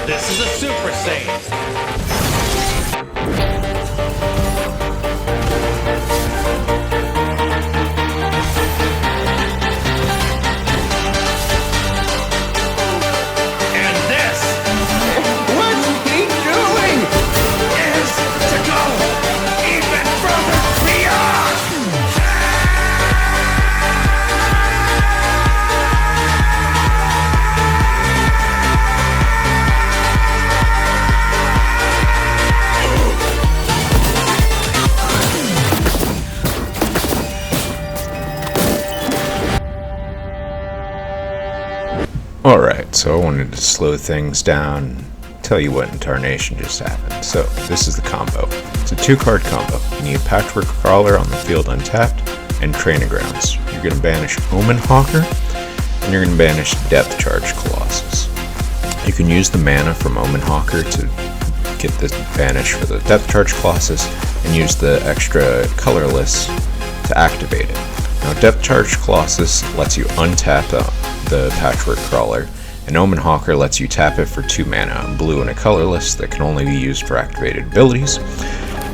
This is a Super Saiyan. Alright, so I wanted to slow things down, tell you what in Tarnation just happened. So, this is the combo. It's a 2-card combo. You need Patchwork Crawler on the field untapped, and Training Grounds. You're going to banish Omen Hawker, and you're going to banish Depth Charge Colossus. You can use the mana from Omen Hawker to get the banish for the Depth Charge Colossus, and use the extra colorless to activate it. Now, Depth Charge Colossus lets you untap the Patchwork Crawler, and Omen Hawker lets you tap it for 2 mana, a blue and a colorless that can only be used for activated abilities.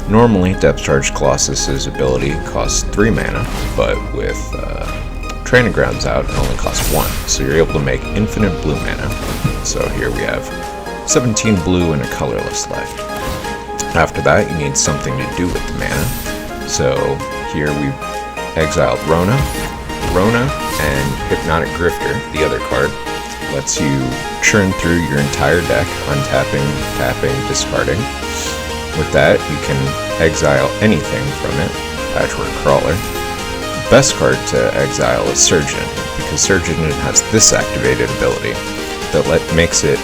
Normally, Depth Charge Colossus's ability costs 3 mana, but with Training Grounds out, it only costs 1, so you're able to make infinite blue mana. So here we have 17 blue and a colorless left. After that, you need something to do with the mana, so here we exiled Rona, and Hypnotic Grifter, the other card, lets you churn through your entire deck, untapping, tapping, discarding. With that, you can exile anything from it, Patchwork Crawler. The best card to exile is Surgeon, because Surgeon has this activated ability that makes it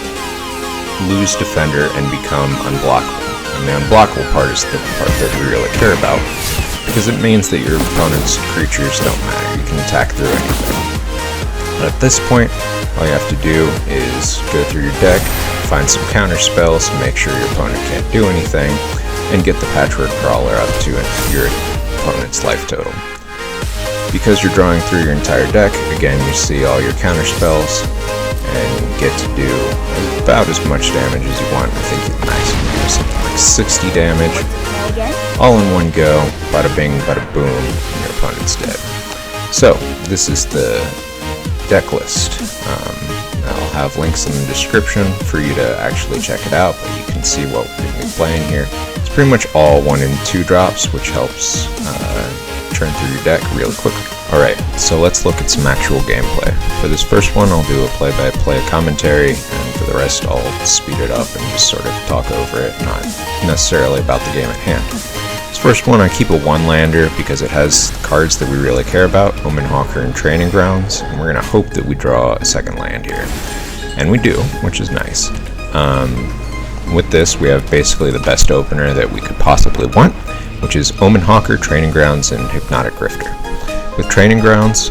lose Defender and become unblockable. And the unblockable part is the part that we really care about, because it means that your opponent's creatures don't matter. You can attack through anything. But at this point, all you have to do is go through your deck, find some counter spells to make sure your opponent can't do anything, and get the Patchwork Crawler up to your opponent's life total. Because you're drawing through your entire deck, again you see all your counter spells, and get to do about as much damage as you want. I think you max do something like 60 damage, all in one go, bada bing, bada boom, and your opponent's dead. So, this is the deck list. I'll have links in the description for you to actually check it out, but you can see what we're going to be playing here. It's pretty much all 1 and 2 drops, which helps turn through your deck really quickly. Alright, so let's look at some actual gameplay. For this first one, I'll do a play-by-play commentary, and for the rest, I'll speed it up and just sort of talk over it, not necessarily about the game at hand. This first one, I keep a 1-lander because it has cards that we really care about, Omen Hawker and Training Grounds, and we're going to hope that we draw a 2nd land here. And we do, which is nice. With this, we have basically the best opener that we could possibly want, which is Omen Hawker, Training Grounds, and Hypnotic Grifter. With Training Grounds,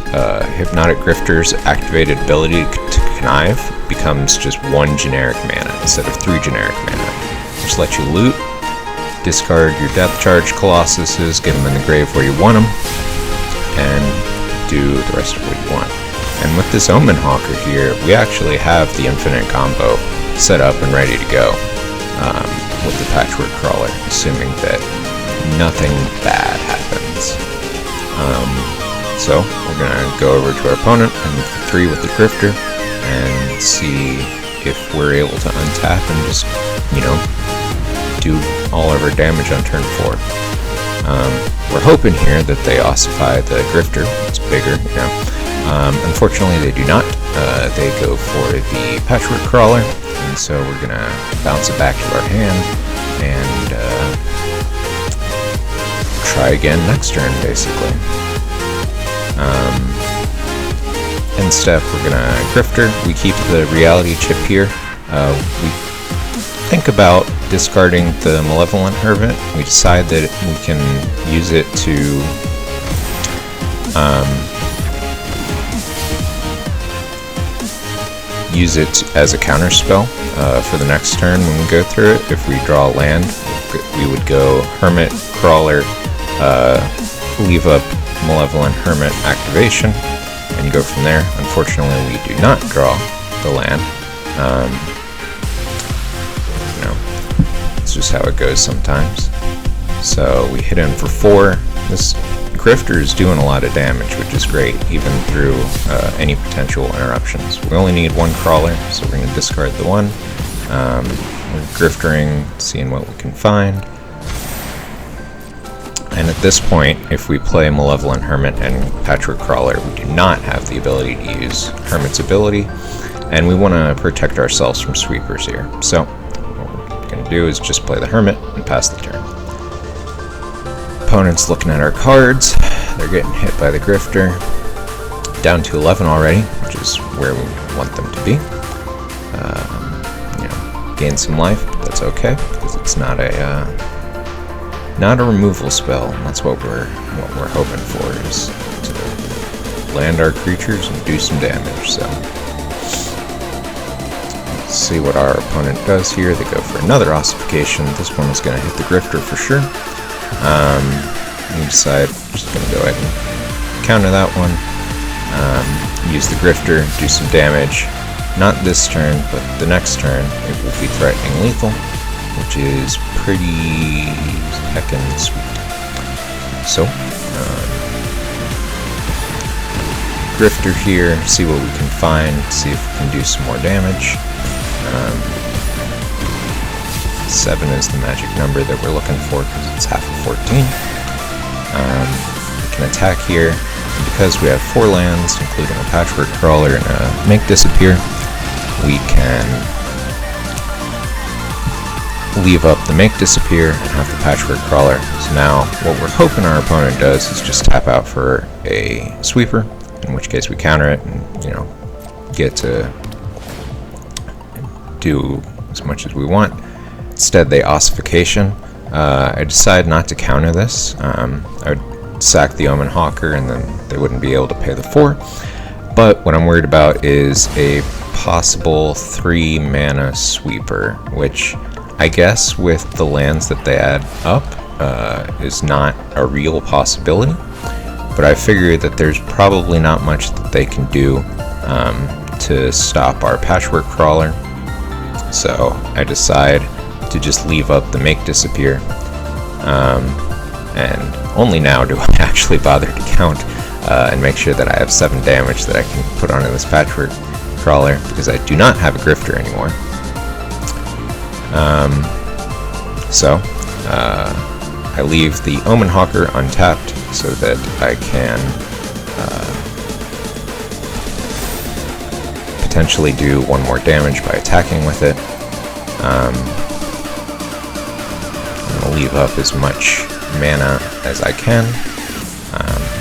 Hypnotic Grifter's activated ability to connive becomes just 1 generic mana instead of 3 generic mana. Just let you loot, discard your Depth Charge Colossuses, get them in the grave where you want them, and do the rest of what you want. And with this Omen Hawker here, we actually have the infinite combo set up and ready to go with the Patchwork Crawler, assuming that nothing bad happens. So we're going to go over to our opponent and 3 with the Grifter and see if we're able to untap and just, do all of our damage on turn 4. We're hoping here that they ossify the Grifter. It's bigger, unfortunately they do not. They go for the Patchwork Crawler, and so we're going to bounce it back to our hand and try again next turn, basically. In step, we're gonna Grifter. We keep the reality chip here. We think about discarding the Malevolent Hermit. We decide that we can use it to use it as a counter spell for the next turn when we go through it. If we draw a land, we would go Hermit, Crawler, leave up Malevolent Hermit activation, and go from there. Unfortunately, we do not draw the land. It's just how it goes sometimes. So we hit in for 4. This Grifter is doing a lot of damage, which is great, even through any potential interruptions. We only need 1 crawler, so we're going to discard the 1. We're griftering, seeing what we can find. And at this point, if we play Malevolent Hermit and Patchwork Crawler, we do not have the ability to use Hermit's ability, and we want to protect ourselves from sweepers here. So what we're going to do is just play the Hermit and pass the turn. Opponent's looking at our cards. They're getting hit by the Grifter. Down to 11 already, which is where we want them to be. Gain some life, but that's okay because it's not a removal spell. And that's what we're hoping for, is to land our creatures and do some damage. So let's see what our opponent does here. They go for another ossification. This one is going to hit the Grifter for sure. We decide we're just going to go ahead and counter that one. Use the Grifter, do some damage. Not this turn, but the next turn it will be threatening lethal, which is pretty heckin' sweet. So, Grifter here, see what we can find, see if we can do some more damage. 7 is the magic number that we're looking for because it's half of 14. We can attack here, and because we have 4 lands, including a Patchwork Crawler and a Make Disappear, we can leave up the Make Disappear and have the Patchwork Crawler. So now what we're hoping our opponent does is just tap out for a sweeper, in which case we counter it and, you know, get to do as much as we want. Instead they ossification. I decide not to counter this. I would sack the Omen Hawker and then they wouldn't be able to pay the 4. But what I'm worried about is a possible 3 mana sweeper, which I guess with the lands that they add up is not a real possibility. But I figure that there's probably not much that they can do to stop our Patchwork Crawler. So I decide to just leave up the Make Disappear. And only now do I actually bother to count and make sure that I have 7 damage that I can put onto this Patchwork Crawler, because I do not have a Grifter anymore. So I leave the Omen Hawker untapped so that I can potentially do 1 more damage by attacking with it. I'm going to leave up as much mana as I can.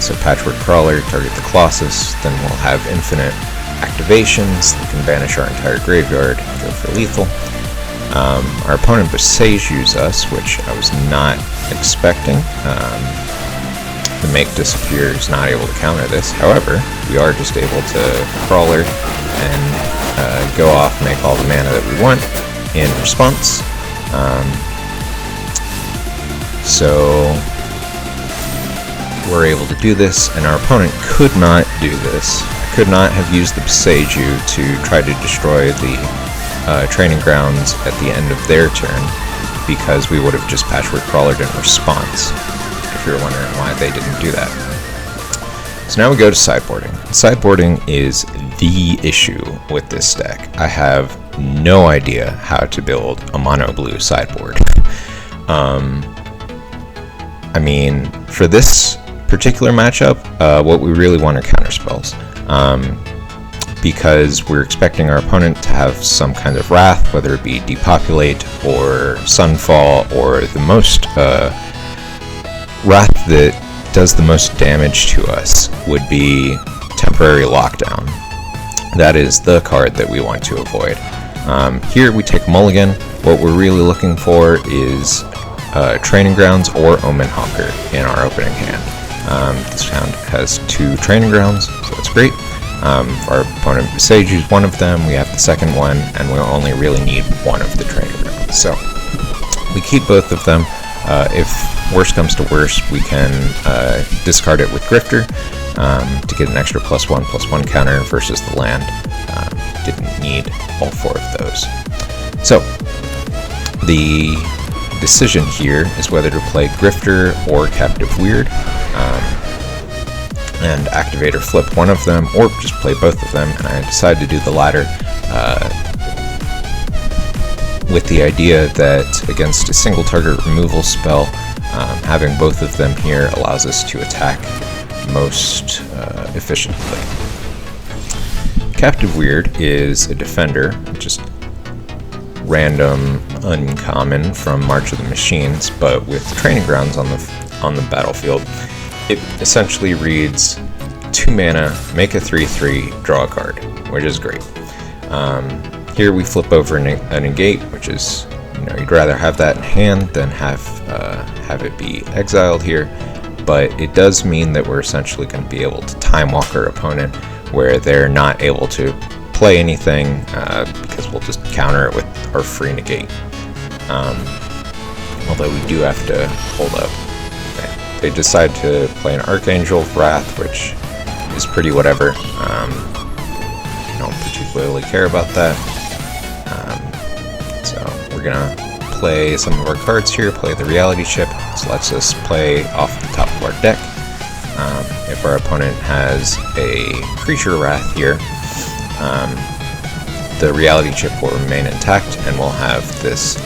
So Patchwork Crawler, target the Colossus, then we'll have infinite activations that can banish our entire graveyard, go for lethal. Our opponent besieges us, which I was not expecting. The Make Disappear is not able to counter this. However, we are just able to Crawler and go off, make all the mana that we want in response. So we're able to do this, and our opponent could not do this. Could not have used the Beseiju to try to destroy the training grounds at the end of their turn, because we would have just Patchwork Crawlered in response, if you're wondering why they didn't do that. So now we go to sideboarding. Sideboarding is the issue with this deck. I have no idea how to build a mono blue sideboard. I mean, for this particular matchup, what we really want are counterspells. Because we're expecting our opponent to have some kind of wrath, whether it be Depopulate or Sunfall, or the most wrath that does the most damage to us would be Temporary Lockdown. That is the card that we want to avoid. Here we take Mulligan. What we're really looking for is Training Grounds or Omen Hawker in our opening hand. This hand has 2 Training Grounds, so that's great. If our opponent besieges one of them, we have the second one, and we'll only really need 1 of the Training Grounds. So we keep both of them. If worst comes to worst, we can discard it with Grifter to get an extra +1/+1 counter versus the land. Didn't need all 4 of those. So the decision here is whether to play Grifter or Captive Weird, and activate or flip one of them, or just play both of them, and I decided to do the latter, with the idea that against a single target removal spell, having both of them here allows us to attack most efficiently. Captive Weird is a defender, just random uncommon from March of the Machines, but with training grounds on the battlefield. It essentially reads 2 mana, make a 3/3, draw a card, which is great. Here we flip over a negate, which is, you'd rather have that in hand than have it be exiled here, but it does mean that we're essentially going to be able to time walk our opponent where they're not able to play anything, because we'll just counter it with our free negate. Although we do have to hold up. They decide to play an Archangel of Wrath, which is pretty whatever. Don't particularly care about that. So we're gonna play some of our cards here, play the Reality Chip. This lets us play off the top of our deck. If our opponent has a Creature Wrath here, the Reality Chip will remain intact, and we'll have this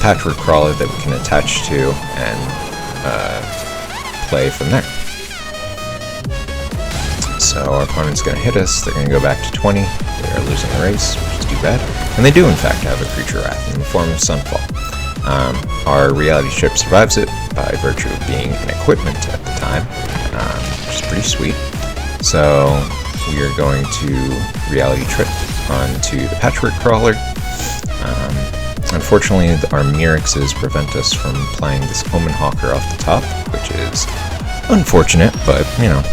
Patchwork Crawler that we can attach to and play from there. So our opponent's going to hit us, they're going to go back to 20, they are losing the race, which is too bad. And they do in fact have a Creature Wrath in the form of Sunfall. Our Reality Chip survives it by virtue of being an equipment at the time, which is pretty sweet. So we are going to Reality Trip onto the Patchwork Crawler. Unfortunately, our Mirexes prevent us from playing this Omen Hawker off the top, which is unfortunate, but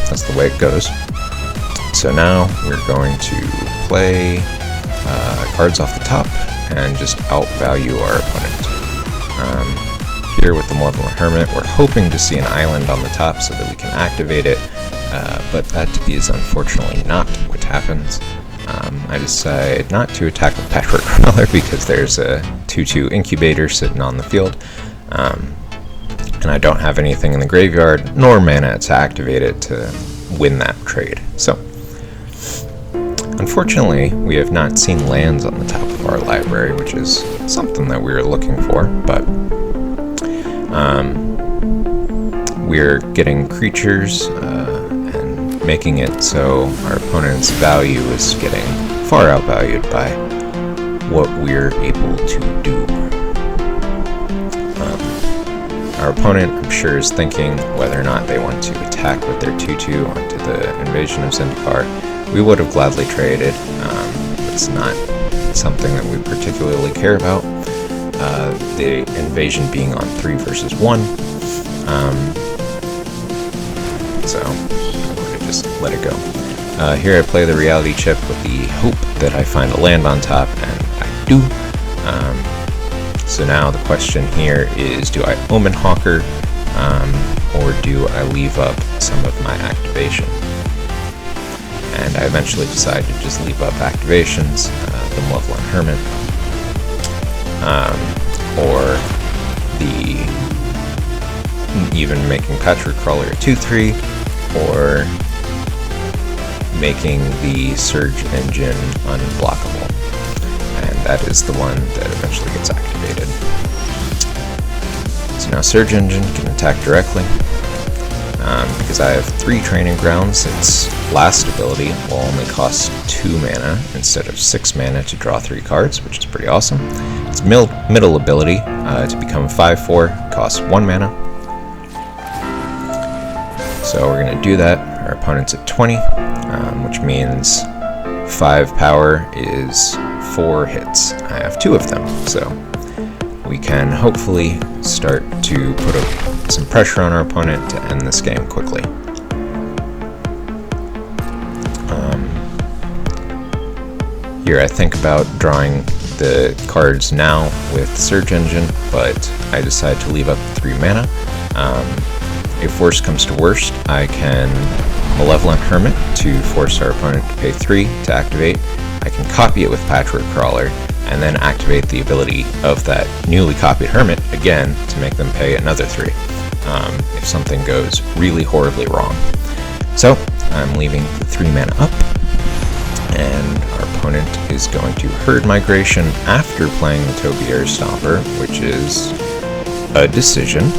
that's the way it goes. So now we're going to play cards off the top and just outvalue our opponent. Here with the Malevolent Hermit, we're hoping to see an island on the top so that we can activate it, but that is unfortunately not what happens. I decide not to attack with Patchwork Crawler because there's a 2/2 Incubator sitting on the field, and I don't have anything in the graveyard nor mana to activate it to win that trade. So, unfortunately, we have not seen lands on the top of our library, which is something that we were looking for, but we're getting creatures and making it so our opponent's value is getting far outvalued by what we're able to do. Our opponent, I'm sure, is thinking whether or not they want to attack with their 2/2 onto the Invasion of Zendikar. We would have gladly traded. It's not something that we particularly care about. The invasion being on 3 versus 1. So I'm going to just let it go. Here I play the Reality Chip with the hope that I find a land on top, and I do. So now the question here is, do I Omen Hawker, or do I leave up some of my activation? And I eventually decide to just leave up activations, the Malevolent Hermit, or even making Patchwork Crawler a 2/3, or making the Surge Engine unblockable. And that is the one that eventually gets activated. So now Surge Engine can attack directly. Because I have 3 training grounds, its last ability will only cost 2 mana instead of 6 mana to draw 3 cards, which is pretty awesome. Its middle ability, to become 5/4, costs 1 mana. So we're going to do that. Our opponent's at 20, which means 5 power is 4 hits. I have 2 of them, so we can hopefully start to put some pressure on our opponent to end this game quickly. Here I think about drawing the cards now with Surge Engine, but I decide to leave up 3 mana. If worst comes to worst, I can Malevolent Hermit to force our opponent to pay 3 to activate. I can copy it with Patchwork Crawler, and then activate the ability of that newly copied Hermit again to make them pay another 3 if something goes really horribly wrong. So I'm leaving the 3 mana up, and our opponent is going to Herd Migration after playing the Topiary Stomper, which is a decision.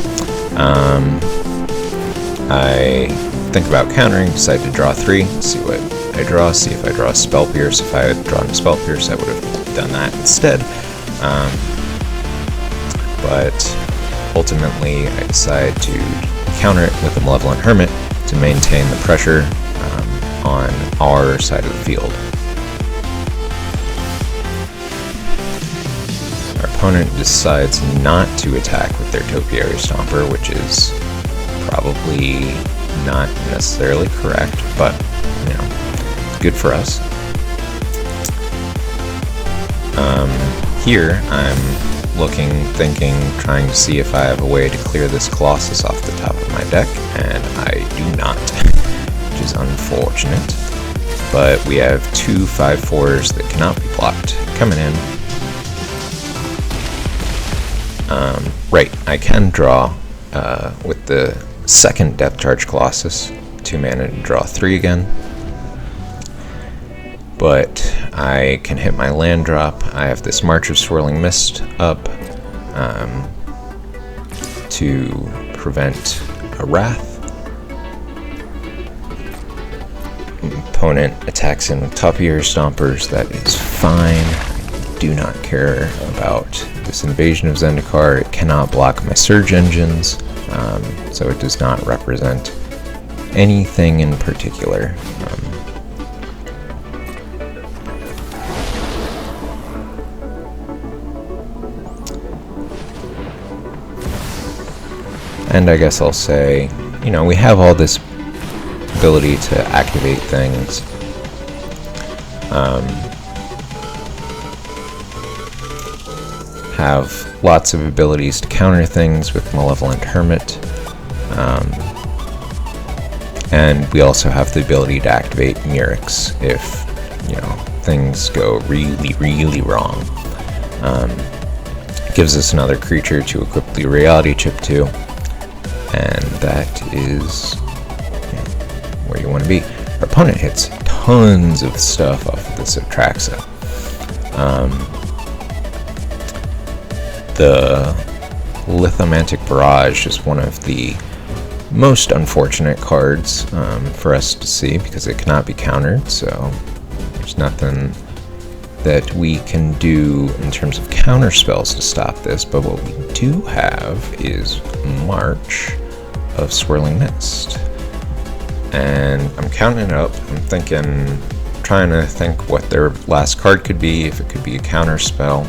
I think about countering, decide to draw 3, see what I draw, see if I draw a Spell Pierce. If I had drawn a Spell Pierce, I would have done that instead. But ultimately, I decide to counter it with a Malevolent Hermit to maintain the pressure on our side of the field. Our opponent decides not to attack with their Topiary Stomper, which is probably not necessarily correct, but you know, good for us. Here I'm looking, thinking, trying to see if I have a way to clear this Colossus off the top of my deck, and I do not, which is unfortunate. But we have 2 5/4s that cannot be blocked coming in. Right, I can draw with the second Depth Charge Colossus, 2 mana to draw 3 again. But I can hit my land drop. I have this March of Swirling Mist up to prevent a Wrath. Opponent attacks in with Topiary Stompers. That is fine. I do not care about this Invasion of Zendikar. It cannot block my Surge Engines, so it does not represent anything in particular. And I guess I'll say, you know, we have all this ability to activate things. Have lots of abilities to counter things with Malevolent Hermit. And we also have the ability to activate Mirrex if, you know, things go really, really wrong. It gives us another creature to equip the Reality Chip to. And that is where you want to be. Our opponent hits tons of stuff off of this Atraxa. The Lithomantic Barrage is one of the most unfortunate cards for us to see because it cannot be countered, so there's nothing that we can do in terms of counter spells to stop this, but what we do have is March of Swirling Mist. And I'm counting it up, I'm trying to think what their last card could be, if it could be a counter spell.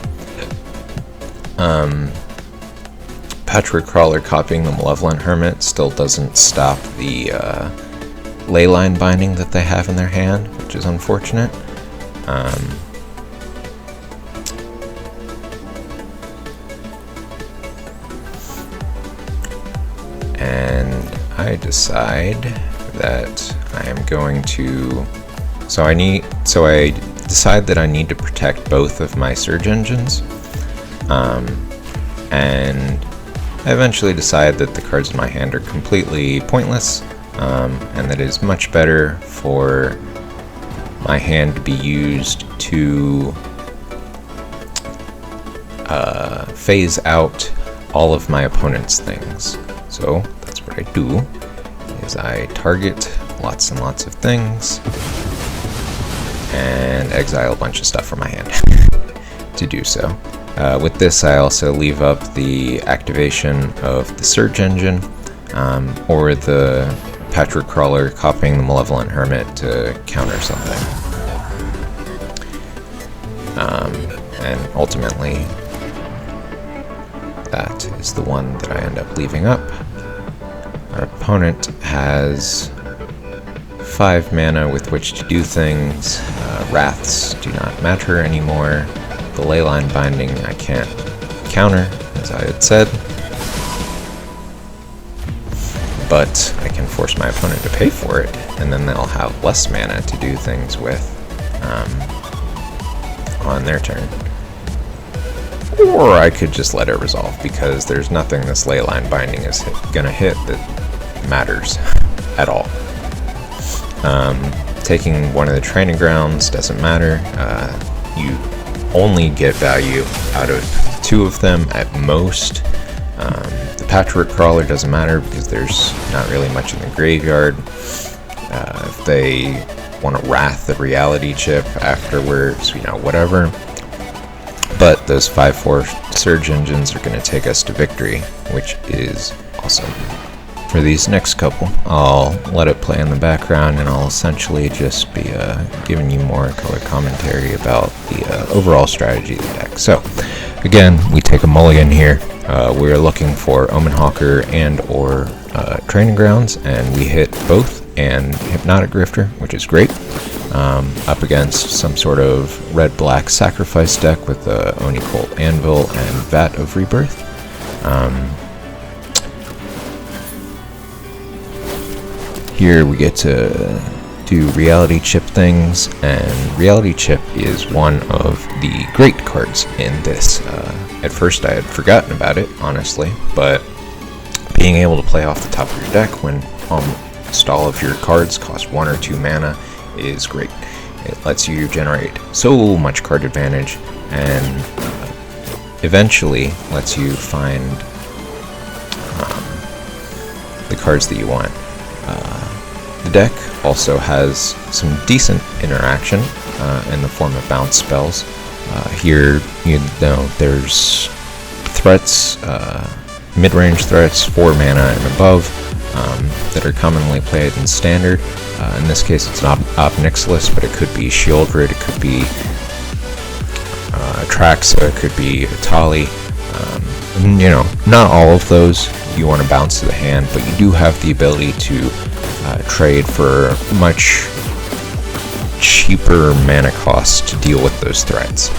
Patchwork Crawler copying the Malevolent Hermit still doesn't stop the Leyline Binding that they have in their hand, which is unfortunate. And I decide that I am going to, I decide that I need to protect both of my Surge Engines, and I eventually decide that the cards in my hand are completely pointless, and that it is much better for my hand to be used to phase out all of my opponent's things. So that's what I do, is I target lots and lots of things and exile a bunch of stuff from my hand to do so. With this, I also leave up the activation of the Surge Engine or the Patchwork Crawler copying the Malevolent Hermit to counter something. And ultimately, that is the one that I end up leaving up. Our opponent has 5 mana with which to do things. Wraths do not matter anymore. The Leyline Binding I can't counter, as I had said. But I can force my opponent to pay for it, and then they'll have less mana to do things with on their turn. or I could just let it resolve, because there's nothing this Leyline Binding is gonna hit that matters at all. Taking one of the training grounds doesn't matter. You only get value out of 2 of them at most. The Patchwork Crawler doesn't matter because there's not really much in the graveyard. If they want to Wrath the Reality Chip afterwards, you know, whatever. But those 5/4 Surge Engines are going to take us to victory, which is awesome. For these next couple, I'll let it play in the background, and I'll essentially just be giving you more color commentary about the overall strategy of the deck. So, again, we take a mulligan here. We're looking for Omen Hawker and or Training Grounds, and we hit both, and Hypnotic Grifter, which is great, up against some sort of red-black sacrifice deck with the Oni Cult Anvil and Vat of Rebirth. Here we get to do Reality Chip things, and Reality Chip is one of the great cards in this. At first I had forgotten about it, honestly, but being able to play off the top of your deck when almost all of your cards cost 1 or 2 mana is great. It lets you generate so much card advantage, and eventually lets you find the cards that you want. The deck also has some decent interaction in the form of bounce spells. Here, you know, there's threats, mid-range threats, 4 mana and above, that are commonly played in Standard. In this case, it's not Ob Nixilis, but it could be Shieldred, it could be Traxa, it could be Atali. You know, not all of those you want to bounce to the hand, but you do have the ability to trade for much cheaper mana cost to deal with those threats.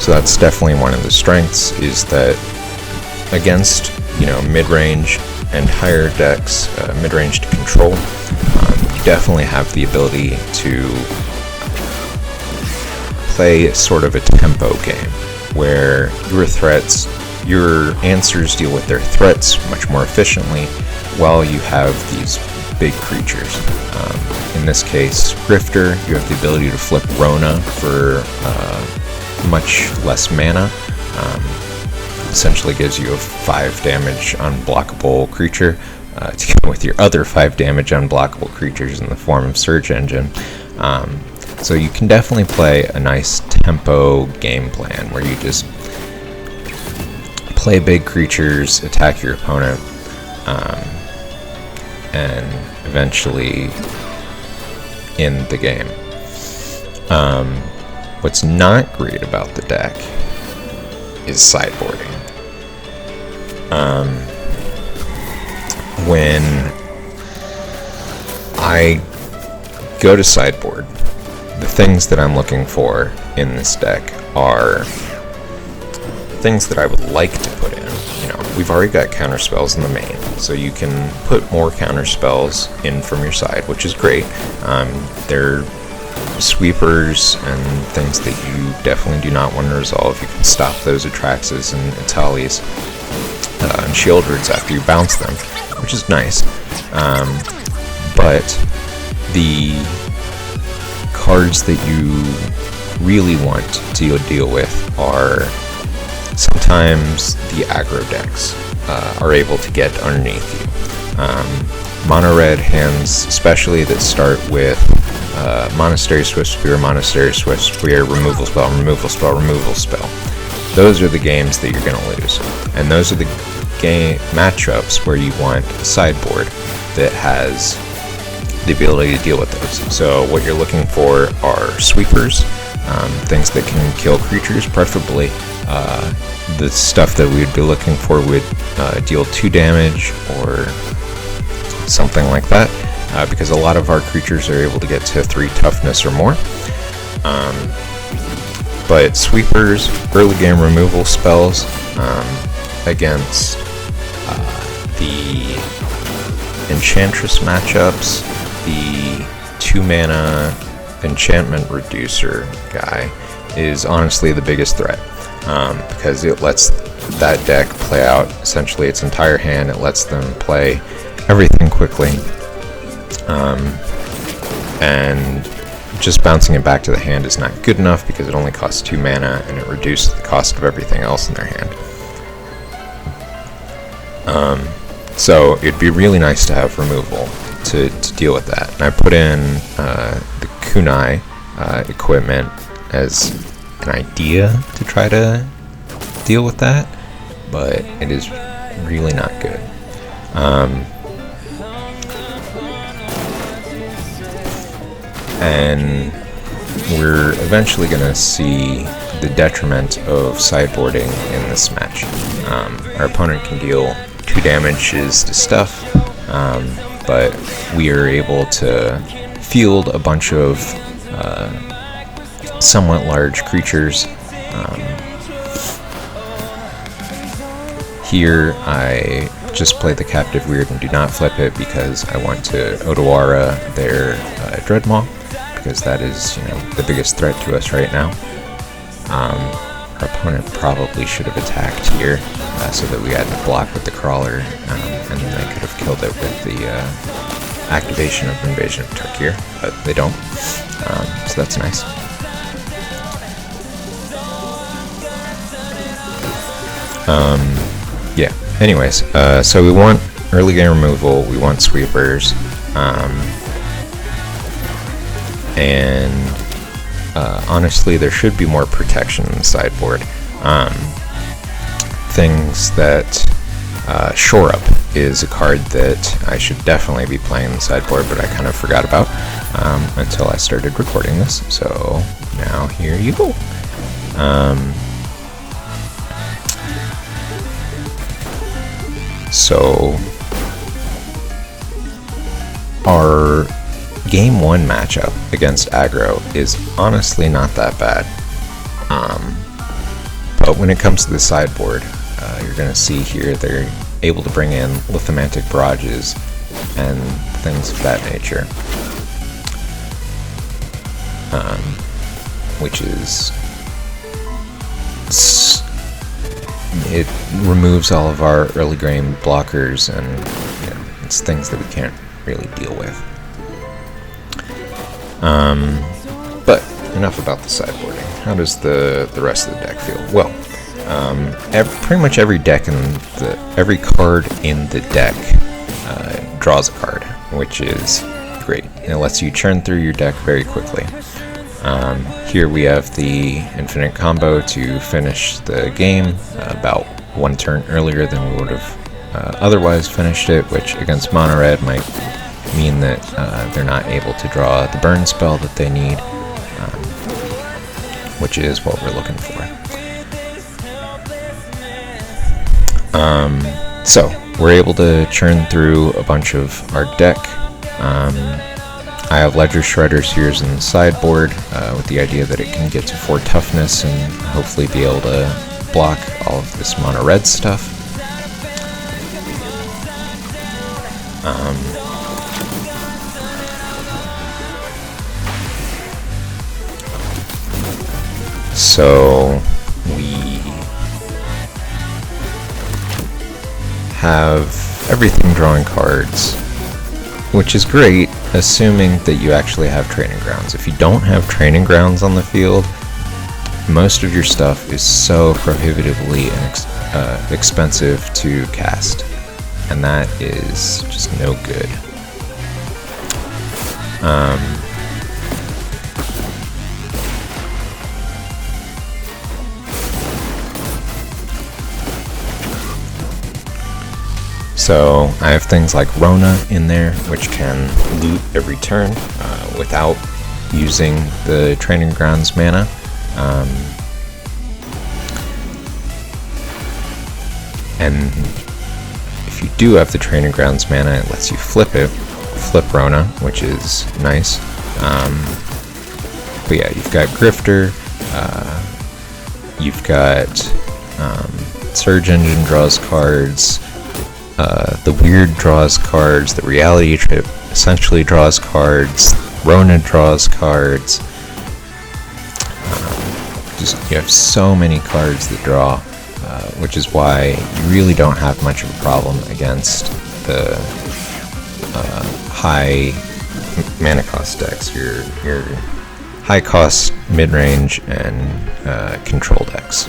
So that's definitely one of the strengths, is that against, you know, mid-range and higher decks, mid-range to control, you definitely have the ability to play sort of a tempo game, where your answers deal with their threats much more efficiently, while you have these big creatures. In this case, Grifter, you have the ability to flip Rona for much less mana. Essentially gives you a 5 damage unblockable creature to go with your other 5 damage unblockable creatures in the form of Surge Engine. So you can definitely play a nice tempo game plan where you just play big creatures, attack your opponent, and eventually end the game. What's not great about the deck is sideboarding. When I go to sideboard, the things that I'm looking for in this deck are things that I would like to put in. You know, we've already got counter spells in the main, so you can put more counter spells in from your side, which is great. They're sweepers and things that you definitely do not want to resolve. You can stop those Atraxas and Atalis and Shieldreds after you bounce them, which is nice. But the cards that you really want to deal with are sometimes the aggro decks are able to get underneath you. Mono red hands, especially that start with Monastery Swift Spear, Monastery Swift Spear, removal spell, removal spell, removal spell. Those are the games that you're going to lose. And those are the game matchups where you want a sideboard that has the ability to deal with those. So what you're looking for are sweepers, things that can kill creatures, preferably. The stuff that we'd be looking for would deal 2 damage or something like that, because a lot of our creatures are able to get to 3 toughness or more. But sweepers, early game removal spells against the Enchantress matchups, the 2 mana enchantment reducer guy, is honestly the biggest threat, because it lets that deck play out essentially its entire hand. It lets them play everything quickly, and just bouncing it back to the hand is not good enough because it only costs 2 mana and it reduces the cost of everything else in their hand. So it'd be really nice to have removal to deal with that. And I put in the kunai equipment as an idea to try to deal with that, but it is really not good. And we're eventually going to see the detriment of sideboarding in this match. Our opponent can deal 2 damages to stuff, but we are able to field a bunch of somewhat large creatures. Here I just play the Captive Weird and do not flip it because I want to Odawara their Dreadmaw, because that is, the biggest threat to us right now. Our opponent probably should have attacked here so that we had to block with the Crawler, and then they could have killed it with the activation of Invasion of Tarkir, but they don't, so that's nice. Yeah, anyways, so we want early game removal, we want sweepers, and honestly there should be more protection in the sideboard. Things that Shore Up is a card that I should definitely be playing in the sideboard, but I kind of forgot about until I started recording this, so now here you go. So our Game 1 matchup against aggro is honestly not that bad, but when it comes to the sideboard, you're going to see here they're able to bring in Lithomantic Barrages and things of that nature, which is... it removes all of our early game blockers, and it's things that we can't really deal with. But enough about the sideboarding. How does the rest of the deck feel? Well, pretty much every card in the deck draws a card, which is great. It lets you churn through your deck very quickly. Here we have the infinite combo to finish the game about 1 turn earlier than we would have otherwise finished it, which against mono red might mean that they're not able to draw the burn spell that they need, which is what we're looking for. So we're able to churn through a bunch of our deck. I have Ledger Shredders here in the sideboard with the idea that it can get to 4 toughness and hopefully be able to block all of this mono red stuff. So we have everything drawing cards, which is great, assuming that you actually have Training Grounds. If you don't have Training Grounds on the field, most of your stuff is so prohibitively expensive to cast, and that is just no good. So I have things like Rona in there, which can loot every turn without using the Training Grounds mana. And if you do have the Training Grounds mana, it lets you flip Rona, which is nice. But yeah, you've got Grifter, you've got Surge Engine draws cards, the Weird draws cards, the Reality Trip essentially draws cards, Rona draws cards. you have so many cards that draw, which is why you really don't have much of a problem against the high mana cost decks, your high cost mid-range and control decks.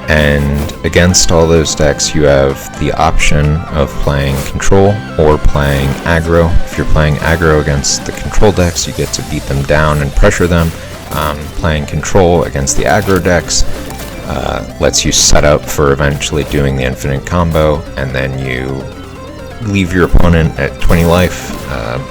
And against all those decks, you have the option of playing control or playing aggro. If you're playing aggro against the control decks, you get to beat them down and pressure them. Playing control against the aggro decks lets you set up for eventually doing the infinite combo, and then you leave your opponent at 20 life,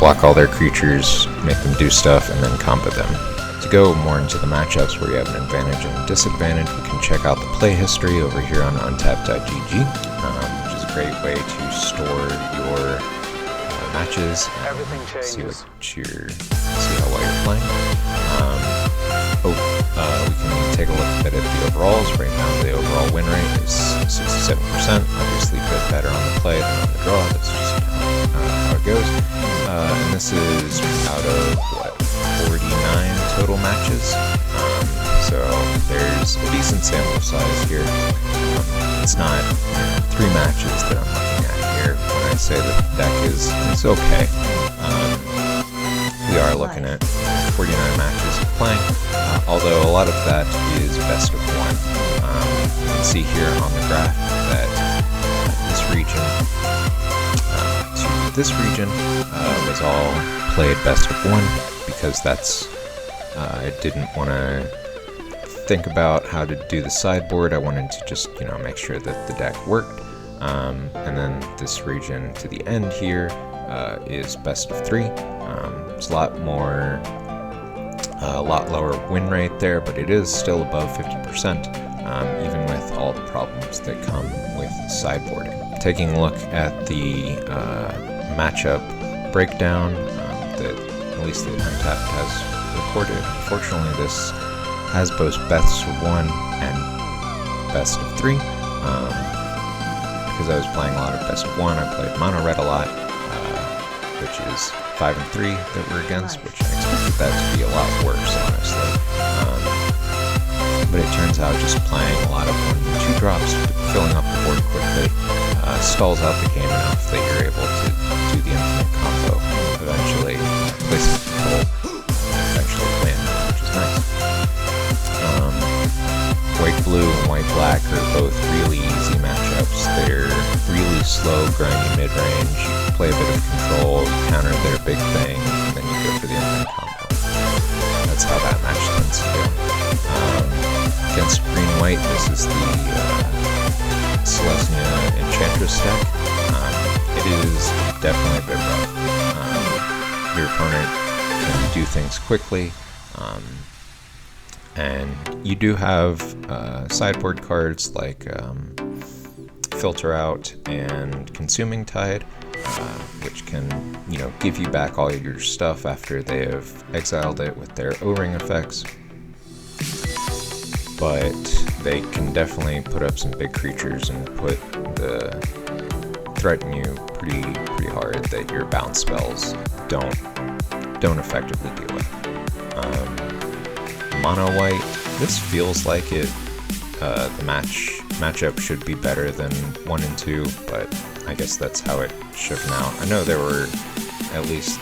block all their creatures, make them do stuff, and then combo them. To go more into the matchups where you have an advantage and a disadvantage, you can check out the play history over here on untapped.gg, which is a great way to store your matches and see how well you're playing. We can take a look at the overalls. Right now the overall win rate is 67%, obviously a bit better on the play than on the draw. That's just how it goes. And this is out of, 49 total matches. So there's a decent sample size here. It's not 3 matches that I'm looking at here when I say that the deck is okay. We are looking at 49 matches of playing, although a lot of that is best of 1. You can see here on the graph that this region to this region was all played best of 1, because that's I didn't want to think about how to do the sideboard. I wanted to just make sure that the deck worked. And then this region to the end here is best of 3. It's a lot lower win rate there, but it is still above 50%, even with all the problems that come with sideboarding. Taking a look at the matchup breakdown that at least the Untapped has recorded. Unfortunately, this has both best of 1 and best of 3. Because I was playing a lot of best of 1, I played mono red a lot, which is 5 and 3 that we're against, which I expected that to be a lot worse, honestly. But it turns out just playing a lot of 1 and 2 drops, filling up the board quickly, stalls out the game enough that you're able to do the infinite combo, eventually place a control, and eventually win, which is nice. White-blue and white-black are both really easy matchups. They're really slow, grindy mid-range. You play a bit of control, counter their big thing, and then you go for the infinite combo. That's how that match tends to go. Against green-white, this is the Celestia Enchantress deck. It is definitely a bit rough. Your opponent can do things quickly, and you do have sideboard cards like Filter Out and Consuming Tide, which can, give you back all your stuff after they have exiled it with their O-ring effects. But they can definitely put up some big creatures and threaten you pretty hard that your bounce spells don't effectively deal with. Mono white, this feels like it. The matchup should be better than 1 and 2, but I guess that's how it shook out. I know there were at least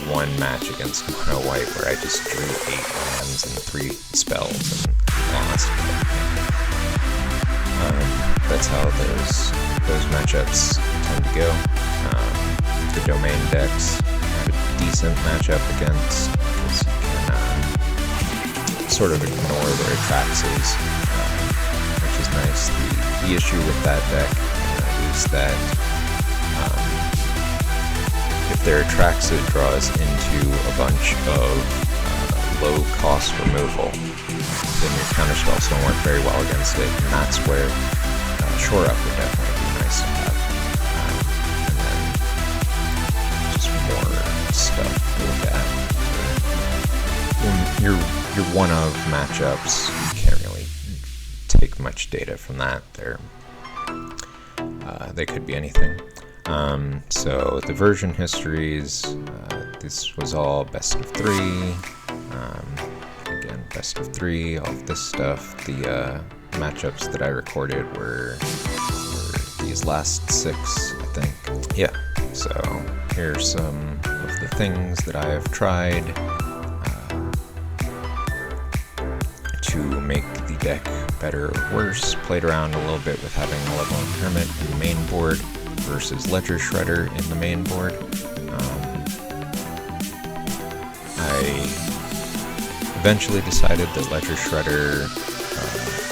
1 match against mono white where I just drew 8 lands and 3 spells and lost. That's how those matchups tend to go. The domain decks have a decent matchup against, because you can sort of ignore their Atraxes, which is nice. The issue with that deck is that if their Atraxa draws into a bunch of low-cost removal, then your counterspells don't work very well against it, and that's where Shore Up would definitely be nice to have. And then just more stuff to look at. When your one-of matchups, you can't really take much data from that. They could be anything. So the version histories, this was all best of 3. Again, best of 3, all of this stuff. The matchups that I recorded were these last 6, I think. Yeah, so here's some of the things that I have tried to make the deck better or worse. Played around a little bit with having Malevolent Hermit in the main board versus Ledger Shredder in the main board. I eventually decided that Ledger Shredder,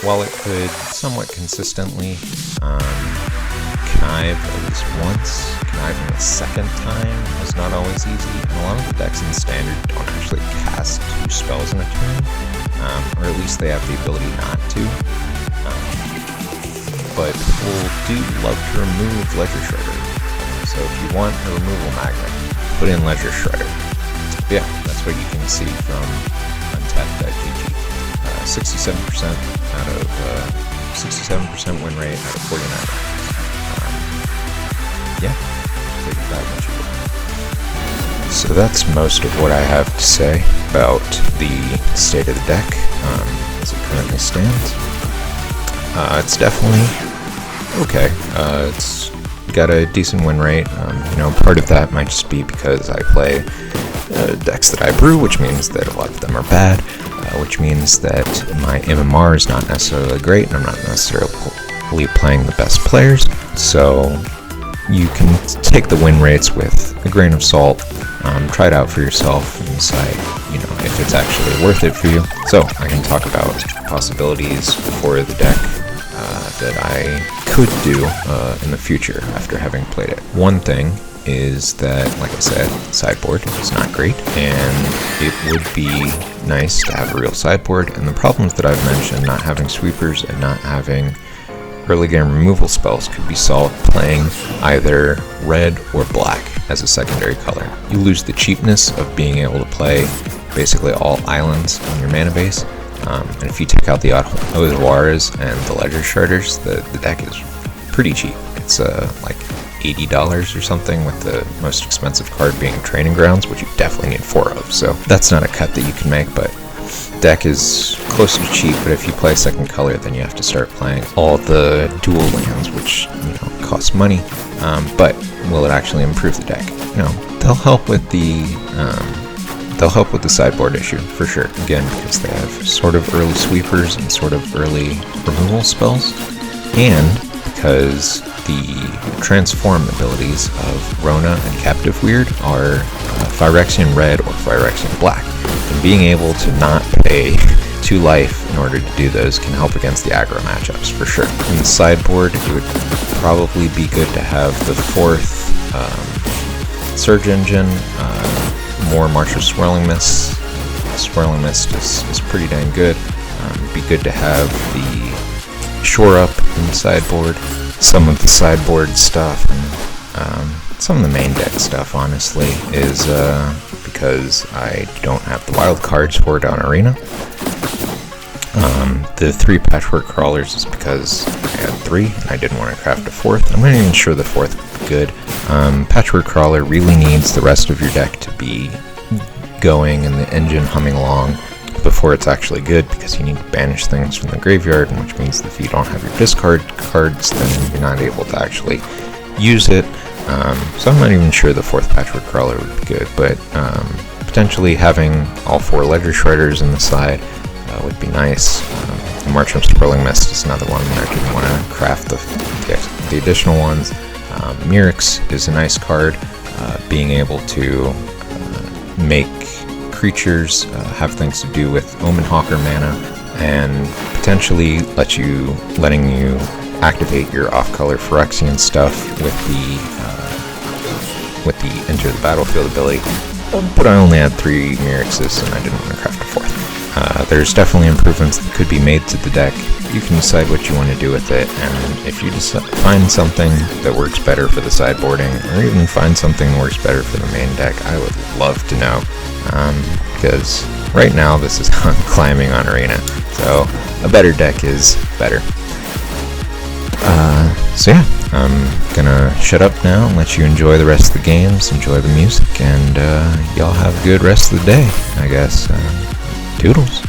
while it could somewhat consistently connive at least once, conniving a second time was not always easy, and a lot of the decks in Standard don't actually cast 2 spells in a turn, or at least they have the ability not to. But people do love to remove Ledger Shredder, so if you want a removal magnet, put in Ledger Shredder. Yeah, that's what you can see from Untapped.gg. 67% out of 67% win rate out of 49. Yeah, take it that much. So that's most of what I have to say about the state of the deck as it currently stands. It's definitely okay. It's got a decent win rate. Part of that might just be because I play decks that I brew, which means that a lot of them are bad, which means that my MMR is not necessarily great, and I'm not necessarily playing the best players. So you can take the win rates with a grain of salt, try it out for yourself, and decide, if it's actually worth it for you. So I can talk about possibilities for the deck that I could do in the future after having played it. One thing is that, like I said, the sideboard is not great, and it would be nice to have a real sideboard, and the problems that I've mentioned, not having sweepers and not having early game removal spells, could be solved playing either red or black as a secondary color. You lose the cheapness of being able to play basically all islands on your mana base, and if you take out the Ozawaras and the Ledger Shredders, the deck is pretty cheap. It's like $80 or something, with the most expensive card being Training Grounds, which you definitely need 4 of, so that's not a cut that you can make, but deck is close to cheap. But if you play second color, then you have to start playing all the dual lands, which cost money, but will it actually improve the deck? They'll help with the sideboard issue for sure, again because they have sort of early sweepers and sort of early removal spells, and because the transform abilities of Rona and Captive Weird are Phyrexian Red or Phyrexian Black, and being able to not pay 2 life in order to do those can help against the aggro matchups for sure. In the sideboard, it would probably be good to have the 4th Surge Engine, more March of Swirling Mist. Swirling Mist is pretty dang good. It'd be good to have the Shore Up in the sideboard. Some of the sideboard stuff and some of the main deck stuff, honestly, is because I don't have the wild cards for it on Arena. The 3 Patchwork Crawlers is because I had 3 and I didn't want to craft a 4th. I'm not even sure the 4th would be good. Patchwork Crawler really needs the rest of your deck to be going and the engine humming along before it's actually good, because you need to banish things from the graveyard, which means that if you don't have your discard cards, then you're not able to actually use it. So I'm not even sure the 4th Patchwork Crawler would be good, but potentially having all 4 Ledger Shredders in the side would be nice. March of Swirling Mist is another one where I didn't want to craft the additional ones. Mirix is a nice card, being able to make creatures have things to do with Omen Hawker mana, and potentially letting you activate your off-color Phyrexian stuff with the Enter the Battlefield ability. But I only had 3 Mirixes and I didn't want to craft a 4th. There's definitely improvements that could be made to the deck. You can decide what you want to do with it, and if you find something that works better for the sideboarding, or even find something that works better for the main deck, I would love to know, because right now this is on climbing on Arena, so a better deck is better. So yeah, I'm gonna shut up now and let you enjoy the rest of the games, enjoy the music, and y'all have a good rest of the day, I guess. Toodles.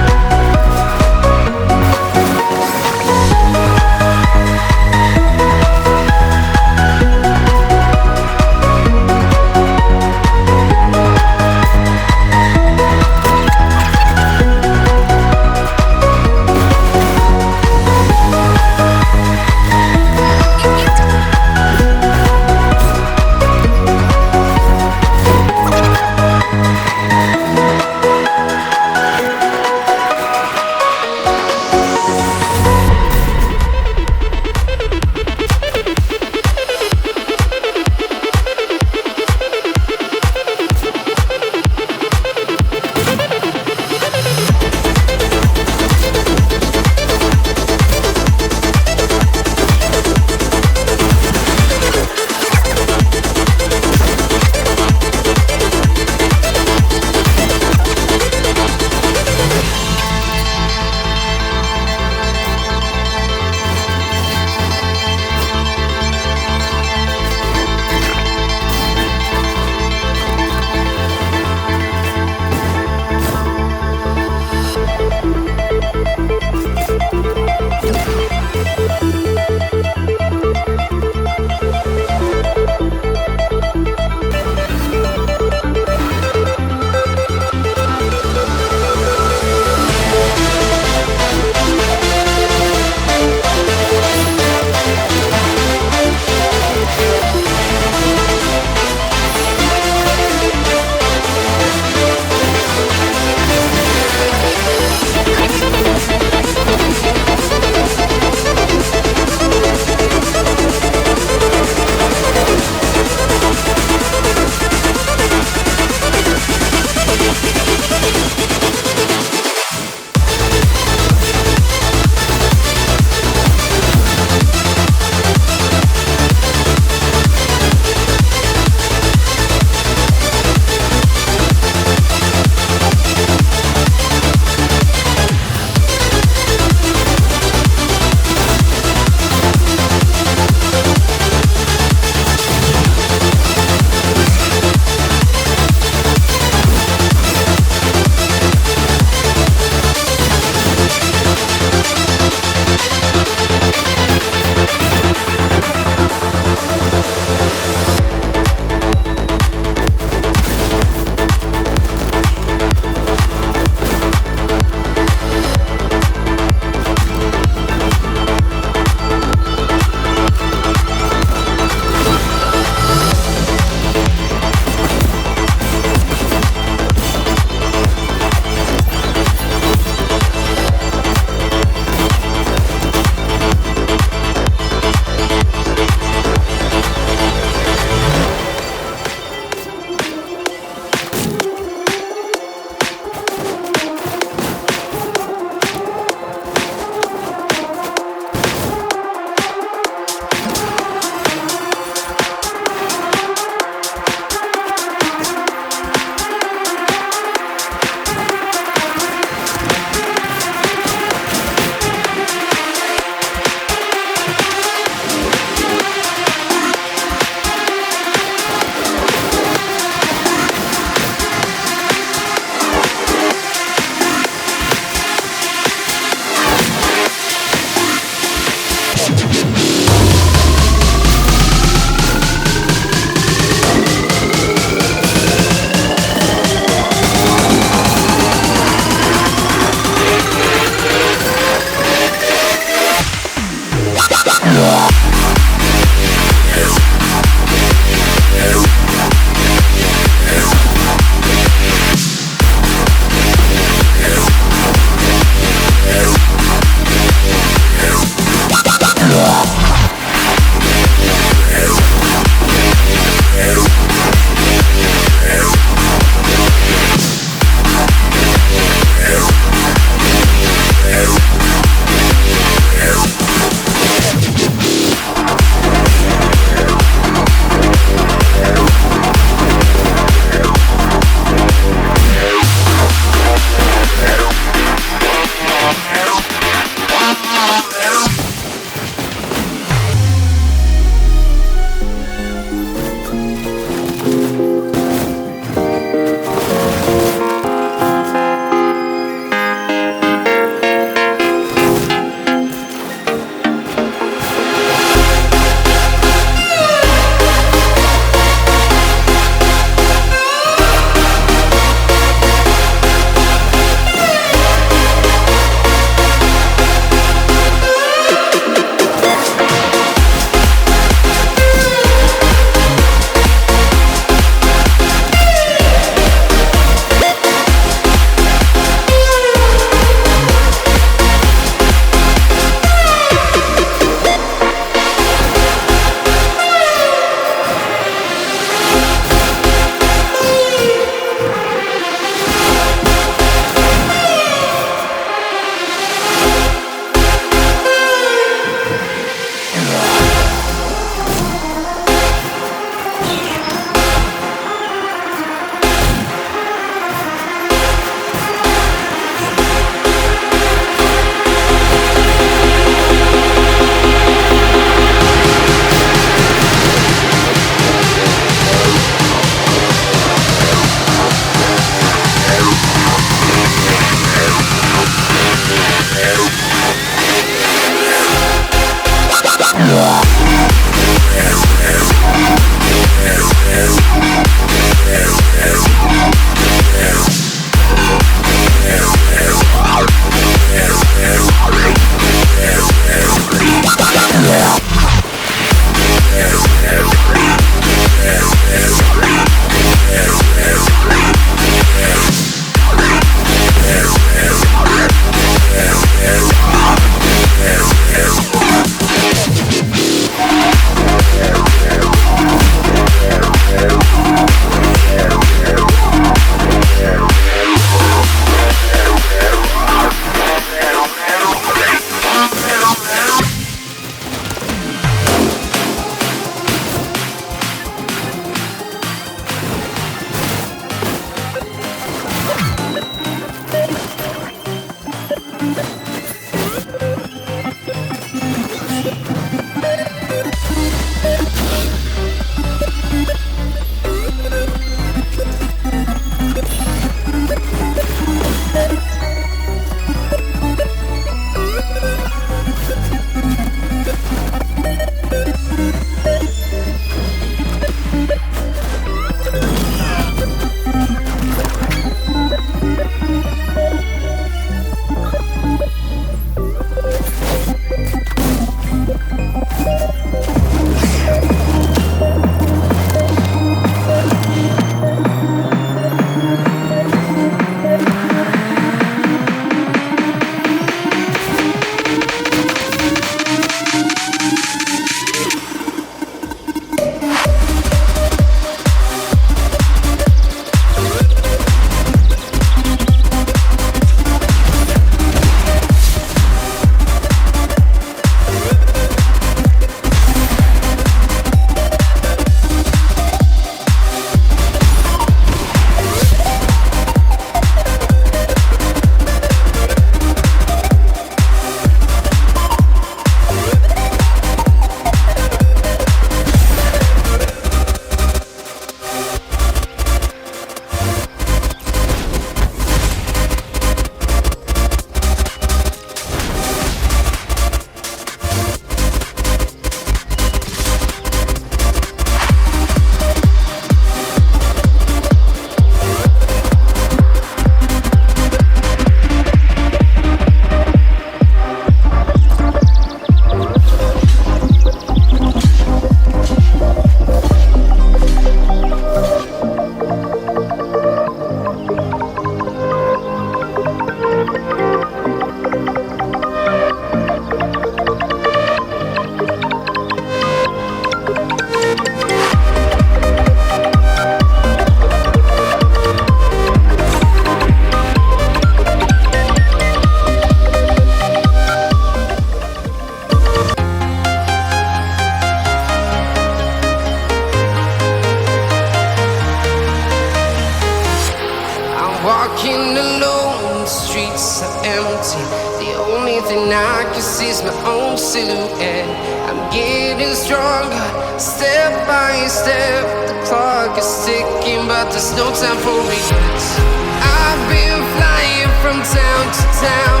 and I can seize my own silhouette. I'm getting stronger, step by step. The clock is ticking, but there's no time for regrets. I've been flying from town to town,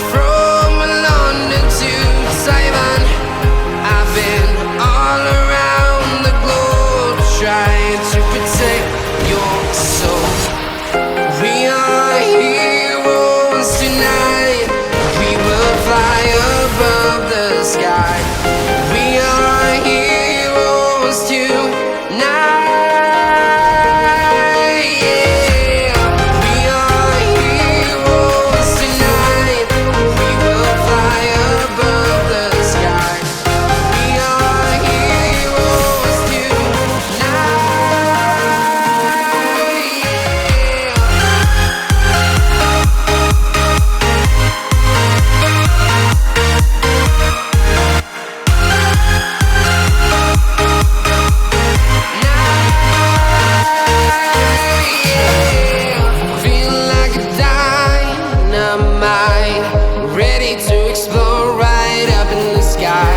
from London to Taiwan. I've been all around the globe, trying to protect your soul. We are heroes tonight. We will fly above the sky. We are heroes tonight. Yeah. We are heroes tonight. We will fly above the sky. We are heroes tonight. Feel like a dynamite, ready to explode right up in the sky.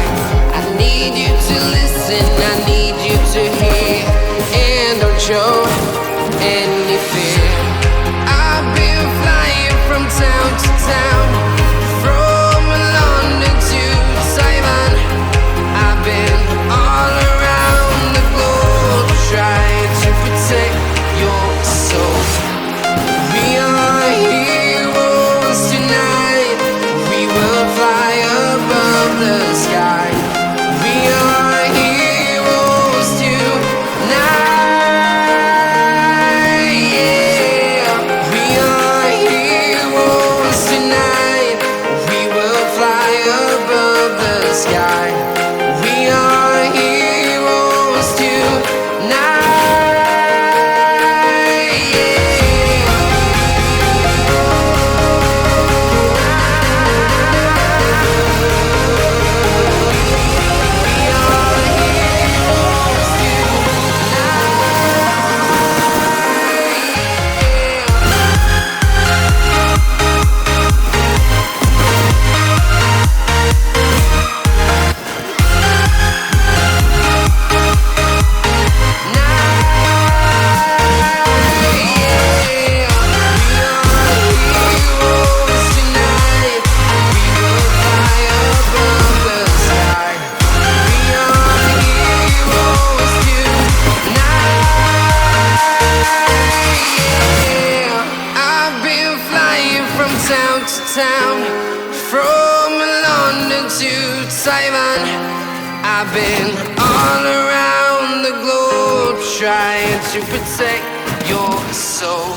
I need you to listen, I need you to hear, and don't show any fear. I've been flying from town to town, from London to Taiwan. I've been all around the globe, trying to protect your soul. We are heroes tonight. We will fly above the sky. We are heroes tonight. Yeah. We are heroes tonight. We will fly above the sky. We are heroes tonight. Town to town, from London to Taiwan. I've been all around the globe, trying to protect your soul.